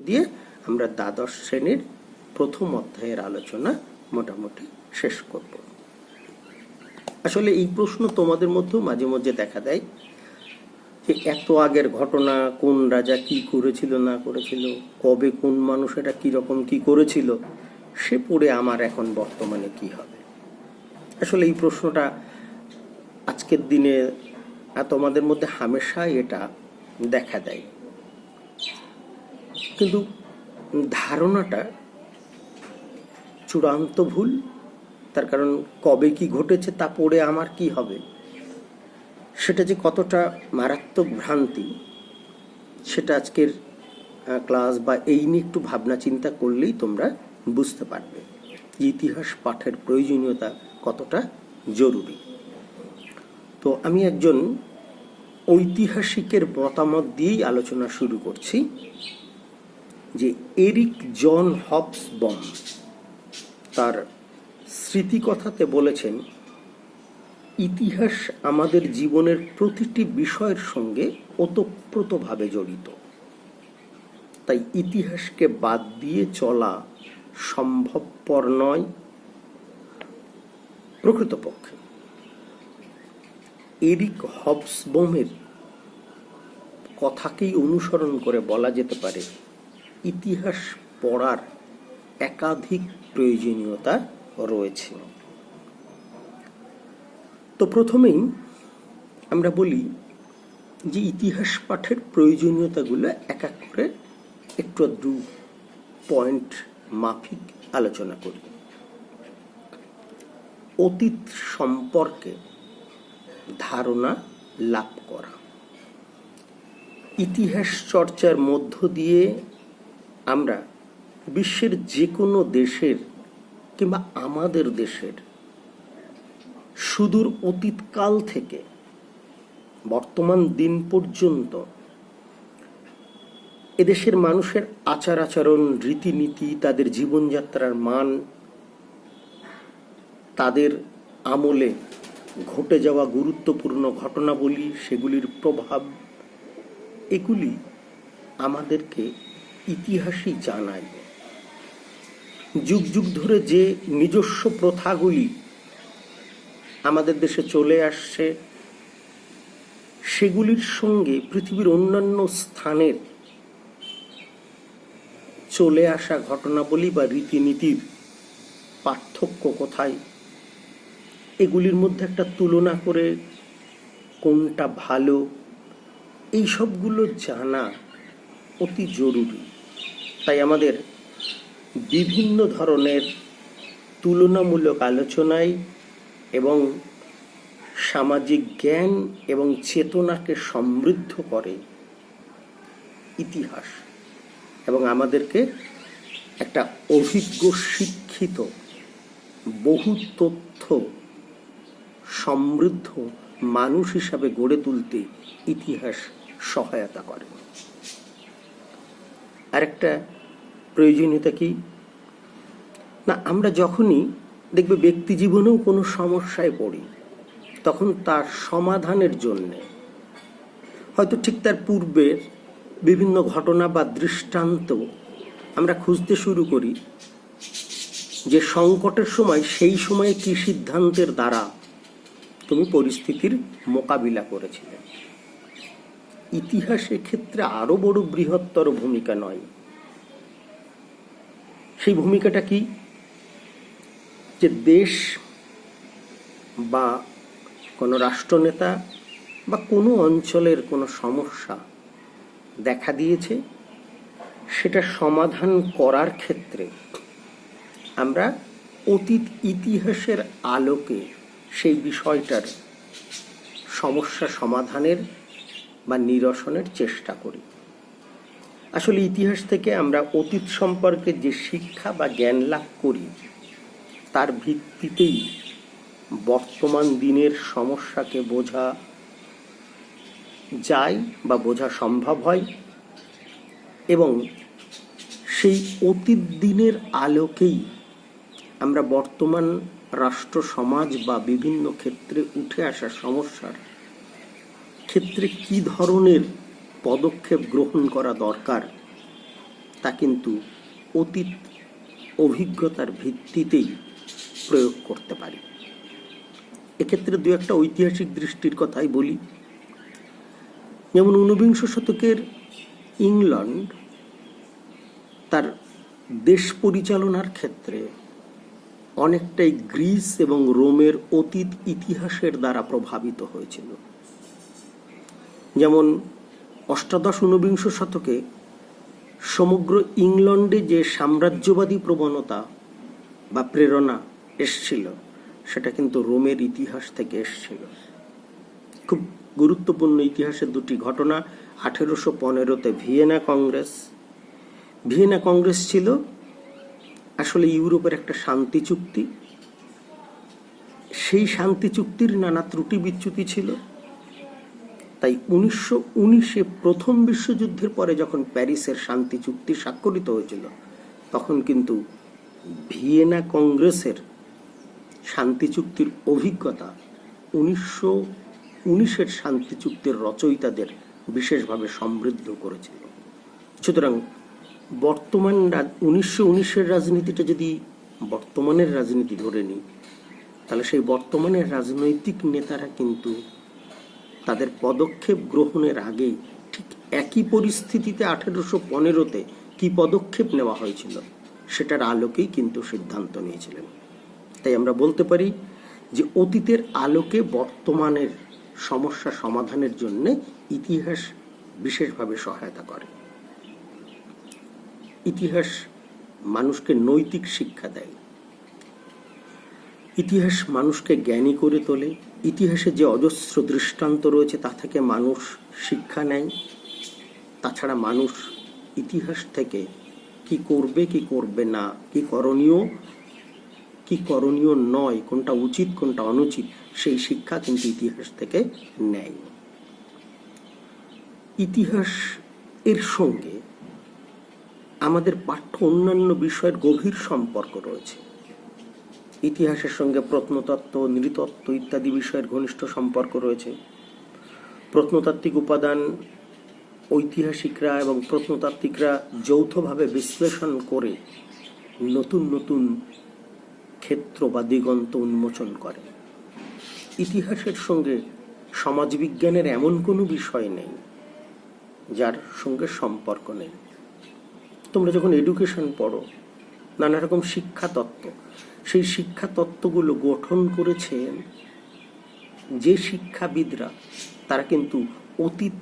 দিয়ে আমরা দ্বাদশ শ্রেণীর প্রথম অধ্যায়ের আলোচনা মোটামুটি শেষ করব। আসলে এই প্রশ্ন তোমাদের মধ্যেও মাঝে মাঝে দেখা দেয় যে এত আগের ঘটনা, কোন রাজা কি করেছিল না করেছিল, কবে কোন মানুষ এটা কিরকম কি করেছিল, সে পড়ে আমার এখন বর্তমানে কি হবে। আসলে এই প্রশ্নটা আজকের দিনে তোমাদের মধ্যে হামেশাই এটা দেখা দেয়, কিন্তু ধারণাটা চূড়ান্ত ভুল। তার কারণ কবে কি ঘটেছে তা পড়ে আমার কি হবে, সেটা যে কতটা মারাত্মক ভ্রান্তি, সেটা আজকের ক্লাস বা এই নিয়ে একটু ভাবনা চিন্তা করলেই তোমরা বুঝতে পারবে ইতিহাস পাঠের প্রয়োজনীয়তা কতটা জরুরি। তো আমি একজন ঐতিহাসিকের মতামত দিয়েই আলোচনা শুরু করছি, যে এরিক জন হবসবম তার স্মৃতিকথাতে বলেছেন, ইতিহাস আমাদের জীবনের প্রতিটি বিষয়ের সঙ্গে ওতপ্রোতভাবে জড়িত, তাই ইতিহাসকে বাদ দিয়ে চলা সম্ভবপর নয়। প্রকৃতপক্ষে এরিক হবসবমের কথাকেই অনুসরণ করে বলা যেতে পারে ইতিহাস পড়ার একাধিক প্রয়োজনীয়তা রয়েছে। তো প্রথমেই আমরা বলি যে ইতিহাস পাঠের প্রয়োজনীয়তাগুলো এক এক করে একটু দু পয়েন্ট মাফিক আলোচনা করি। অতীত সম্পর্কে ধারণা লাভ করা। ইতিহাস চর্চার মধ্য দিয়ে আমরা বিশ্বের যে কোনো দেশের কিংবা আমাদের দেশের সুদূর অতীতকাল থেকে বর্তমান দিন পর্যন্ত এদেশের মানুষের আচার আচরণ, রীতিনীতি, তাদের জীবনযাত্রার মান, তাদের আমলে ঘটে যাওয়া গুরুত্বপূর্ণ ঘটনাবলী, সেগুলির প্রভাব, এগুলি আমাদেরকে ইতিহাসই জানায়। যুগ যুগ ধরে যে নিজস্ব প্রথাগুলি আমাদের দেশে চলে আসছে, সেগুলির সঙ্গে পৃথিবীর অন্যান্য স্থানের চলে আসা ঘটনাবলী বা রীতিনীতির পার্থক্য কোথায়, এগুলির মধ্যে একটা তুলনা করে কোনটা ভালো, এই সবগুলো জানা অতি জরুরি। তাই আমাদের বিভিন্ন ধরনের তুলনামূলক আলোচনায় এবং সামাজিক জ্ঞান এবং চেতনাকে সমৃদ্ধ করে ইতিহাস, এবং আমাদেরকে একটা অভিজ্ঞ, শিক্ষিত, বহু তথ্য সমৃদ্ধ মানুষ হিসাবে গড়ে তুলতে ইতিহাস সহায়তা করে। আরেকটা প্রয়োজনীয়তা কি না, আমরা যখনই দেখবে ব্যক্তি জীবনেও কোনো সমস্যায় পড়ি, তখন তার সমাধানের জন্যে হয়তো ঠিক তার পূর্বের বিভিন্ন ঘটনা বা দৃষ্টান্ত আমরা খুঁজতে শুরু করি, যে সংকটের সময় সেই সময়ে কি সিদ্ধান্তের দ্বারা তুমি পরিস্থিতির মোকাবিলা করেছিলে। ইতিহাস এক্ষেত্রে আরো বড় বৃহত্তর ভূমিকা নয়। সেই ভূমিকাটা কি, যে দেশ বা কোনো রাষ্ট্রনেতা বা কোনো অঞ্চলের কোনো সমস্যা দেখা দিয়েছে, সেটা সমাধান করার ক্ষেত্রে আমরা অতীত ইতিহাসের আলোকে সেই বিষয়টার সমস্যা সমাধানের বা নিরসনের চেষ্টা করি। আসলে ইতিহাস থেকে আমরা অতীত সম্পর্কে যে শিক্ষা বা জ্ঞান লাভ করি, তার ভিত্তিতেই বর্তমান দিনের সমস্যাকে বোঝা যায় বা বোঝা সম্ভব হয়, এবং সেই অতীত দিনের আলোকেই আমরা বর্তমান রাষ্ট্র সমাজ বা বিভিন্ন ক্ষেত্রে উঠে আসা সমস্যার ক্ষেত্রে কি ধরনের পদক্ষেপ গ্রহণ করা দরকার, তা কিন্তু অতীত অভিজ্ঞতার ভিত্তিতেই প্রয়োগ করতে পারি। এক্ষেত্রে দু একটা ঐতিহাসিক দৃষ্টির কথাই বলি। যেমন ঊনবিংশ শতকের ইংল্যান্ড তার দেশ পরিচালনার ক্ষেত্রে অনেকটাই গ্রিস এবং রোমের অতীত ইতিহাসের দ্বারা প্রভাবিত হয়েছিল। যেমন অষ্টাদশ ঊনবিংশ শতকে সমগ্র ইংল্যান্ডে যে সাম্রাজ্যবাদী প্রবণতা বা প্রেরণা এসছিল, সেটা কিন্তু রোমের ইতিহাস থেকে এসছিল। খুব গুরুত্বপূর্ণ ইতিহাসের দুটি ঘটনা। 1815-তে ভিয়েনা কংগ্রেস। ভিয়েনা কংগ্রেস ছিল আসলে ইউরোপের একটা শান্তি চুক্তি। সেই শান্তি চুক্তির নানা ত্রুটি বিচ্যুতি ছিল। তাই 1919-এ প্রথম বিশ্বযুদ্ধের পরে যখন প্যারিসের শান্তি চুক্তি স্বাক্ষরিত হয়েছিল, তখন কিন্তু ভিয়েনা কংগ্রেসের শান্তি চুক্তির অভিজ্ঞতা 1919-এর শান্তি চুক্তির রচয়িতাদের বিশেষভাবে সমৃদ্ধ করেছিল। সুতরাং বর্তমান 1919-এর রাজনীতিটা যদি বর্তমানের রাজনীতি ধরে নিই, তাহলে সেই বর্তমানের রাজনৈতিক নেতারা কিন্তু তাদের পদক্ষেপ গ্রহণের আগেই ঠিক একই পরিস্থিতিতে 1815-তে কি পদক্ষেপ নেওয়া হয়েছিল সেটার আলোকেই কিন্তু সিদ্ধান্ত নিয়েছিলেন। তাই আমরা বলতে পারি যে অতীতের আলোকে বর্তমানের সমস্যা সমাধানের জন্য ইতিহাস বিশেষভাবে সহায়তা করে। ইতিহাস মানুষকে নৈতিক শিক্ষা দেয়, ইতিহাস মানুষকে জ্ঞানী করে তোলে। ইতিহাসে যে অজস্র দৃষ্টান্ত রয়েছে তা থেকে মানুষ শিক্ষা নেয়। তাছাড়া মানুষ ইতিহাস থেকে কি করবে কি করবে না, কি করণীয় নয়, কোনটা উচিত কোনটা অনুচিত, সেই শিক্ষা কিন্তু ইতিহাস থেকে নেয়। ইতিহাস এর সঙ্গে আমাদের পাঠ্য অন্যান্য বিষয়ের গভীর সম্পর্ক রয়েছে। ইতিহাসের সঙ্গে প্রত্নতত্ত্ব, নৃতত্ত্ব ইত্যাদি বিষয়ের ঘনিষ্ঠ সম্পর্ক রয়েছে। প্রত্নতাত্ত্বিক উপাদান ঐতিহাসিকরা এবং প্রত্নতাত্ত্বিকরা যৌথভাবে বিশ্লেষণ করে নতুন নতুন ক্ষেত্র বা দিগন্ত উন্মোচন করে। ইতিহাসের সঙ্গে সমাজবিজ্ঞানের এমন কোনো বিষয় নেই যার সঙ্গে সম্পর্ক নেই। তোমরা যখন এডুকেশন পড়ো, নানা রকম শিক্ষা তত্ত্ব, সেই শিক্ষা তত্ত্বগুলো গঠন করেছেন যে শিক্ষাবিদরা, তারা কিন্তু অতীত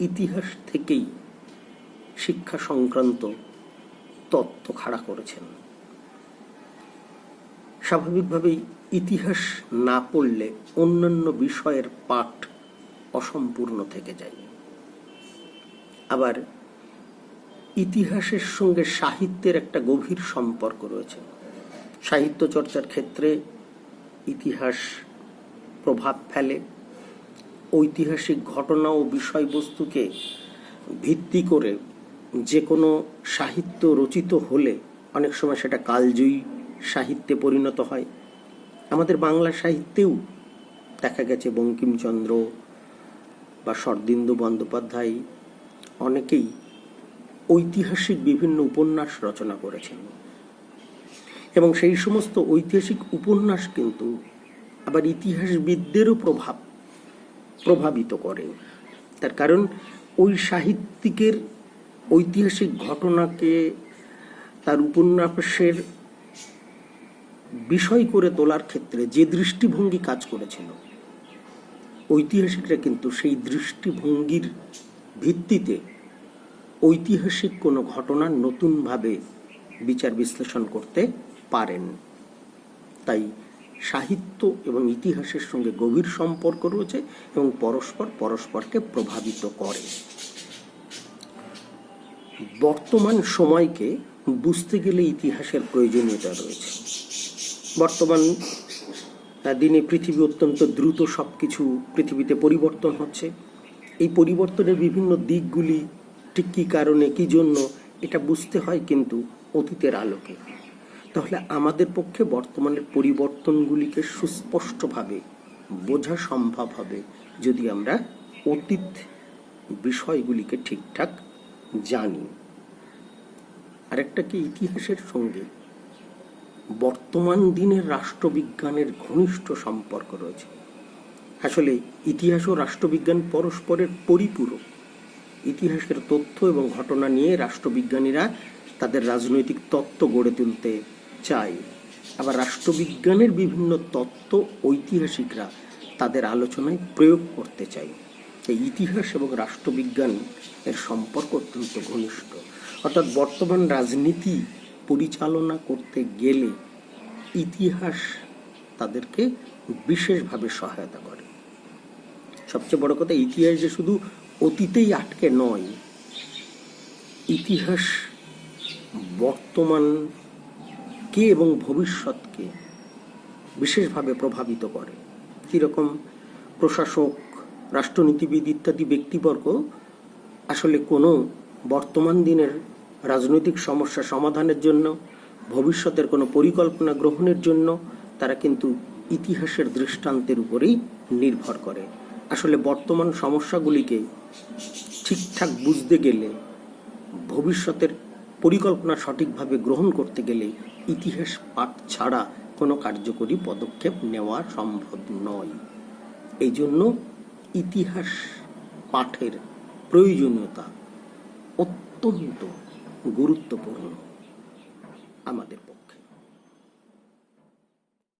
ইতিহাস থেকেই শিক্ষা সংক্রান্ত তত্ত্ব খাড়া করেছেন। স্বাভাবিকভাবেই ইতিহাস না পড়লে অন্যান্য বিষয়ের পাঠ অসম্পূর্ণ থেকে যায়। আবার ইতিহাসের সঙ্গে সাহিত্যের একটা গভীর সম্পর্ক রয়েছে। সাহিত্য চর্চার ক্ষেত্রে ইতিহাস প্রভাব ফেলে। ঐতিহাসিক ঘটনা ও বিষয়বস্তুকে ভিত্তি করে যে কোনো সাহিত্য রচিত হলে অনেক সময় সেটা কালজয়ী সাহিত্যে পরিণত হয়। আমাদের বাংলা সাহিত্যেও দেখা গেছে বঙ্কিমচন্দ্র বা শরদিন্দু বন্দ্যোপাধ্যায় অনেকেই ঐতিহাসিক বিভিন্ন উপন্যাস রচনা করেছেন, এবং সেই সমস্ত ঐতিহাসিক উপন্যাস কিন্তু আবার ইতিহাসবিদদেরও প্রভাবিত করে। তার কারণ ওই সাহিত্যিকের ঐতিহাসিক ঘটনাকে তার উপন্যাসের বিষয় করে তোলার ক্ষেত্রে যে দৃষ্টিভঙ্গি কাজ করেছিল, ঐতিহাসিকরা কিন্তু সেই দৃষ্টিভঙ্গির ভিত্তিতে ঐতিহাসিক কোনো ঘটনা নতুনভাবে বিচার বিশ্লেষণ করতে পারেন। তাই সাহিত্য এবং ইতিহাসের সঙ্গে গভীর সম্পর্ক রয়েছে এবং পরস্পরকে প্রভাবিত করে। বর্তমান সময়কে বুঝতে গেলে ইতিহাসের প্রয়োজনীয়তা রয়েছে। বর্তমান দিনে পৃথিবী অত্যন্ত দ্রুত সবকিছু পৃথিবীতে পরিবর্তন হচ্ছে। এই পরিবর্তনের বিভিন্ন দিকগুলি ঠিক কী কারণে, কী জন্য, এটা বুঝতে হয় কিন্তু অতীতের আলোকে। তাহলে আমাদের পক্ষে বর্তমানের পরিবর্তনগুলিকে সুস্পষ্টভাবে বোঝা সম্ভব হবে যদি আমরা অতীত বিষয়গুলিকে ঠিকঠাক জানি। আরেকটা কি, ইতিহাসের সঙ্গে বর্তমান দিনের রাষ্ট্রবিজ্ঞানের ঘনিষ্ঠ সম্পর্ক রয়েছে। আসলে ইতিহাস ও রাষ্ট্রবিজ্ঞান পরস্পরের পরিপূরক। ইতিহাসের তথ্য এবং ঘটনা নিয়ে রাষ্ট্রবিজ্ঞানীরা তাদের রাজনৈতিক তত্ত্ব গড়ে তুলতে চায়, আবার রাষ্ট্রবিজ্ঞানের বিভিন্ন তত্ত্ব ঐতিহাসিকরা তাদের আলোচনায় প্রয়োগ করতে চায়। এই ইতিহাস এবং রাষ্ট্রবিজ্ঞান এর সম্পর্ক অত্যন্ত ঘনিষ্ঠ। অর্থাৎ বর্তমান রাজনীতি পরিচালনা করতে গেলে ইতিহাস তাদেরকে বিশেষভাবে সহায়তা করে। সবচেয়ে বড় কথা, ইতিহাস যে শুধু অতীতেই আটকে নয়, ইতিহাস বর্তমানকে এবং ভবিষ্যৎকে বিশেষভাবে প্রভাবিত করে। কীরকম? প্রশাসক, রাষ্ট্রনীতিবিদ ইত্যাদি ব্যক্তিবর্গ আসলে কোনো বর্তমান দিনের রাজনৈতিক সমস্যা সমাধানের জন্য, ভবিষ্যতের কোনো পরিকল্পনা গ্রহণের জন্য তারা কিন্তু ইতিহাসের দৃষ্টান্তের উপরেই নির্ভর করে। আসলে বর্তমান সমস্যাগুলিকে ঠিকঠাক বুঝতে গেলে, ভবিষ্যতের পরিকল্পনা সঠিকভাবে গ্রহণ করতে গেলে ইতিহাস পাঠ ছাড়া কোনো কার্যকরী পদক্ষেপ নেওয়া সম্ভব নয়। এই জন্য ইতিহাস পাঠের প্রয়োজনীয়তা অত্যন্ত গুরুত্বপূর্ণ আমাদের পক্ষে।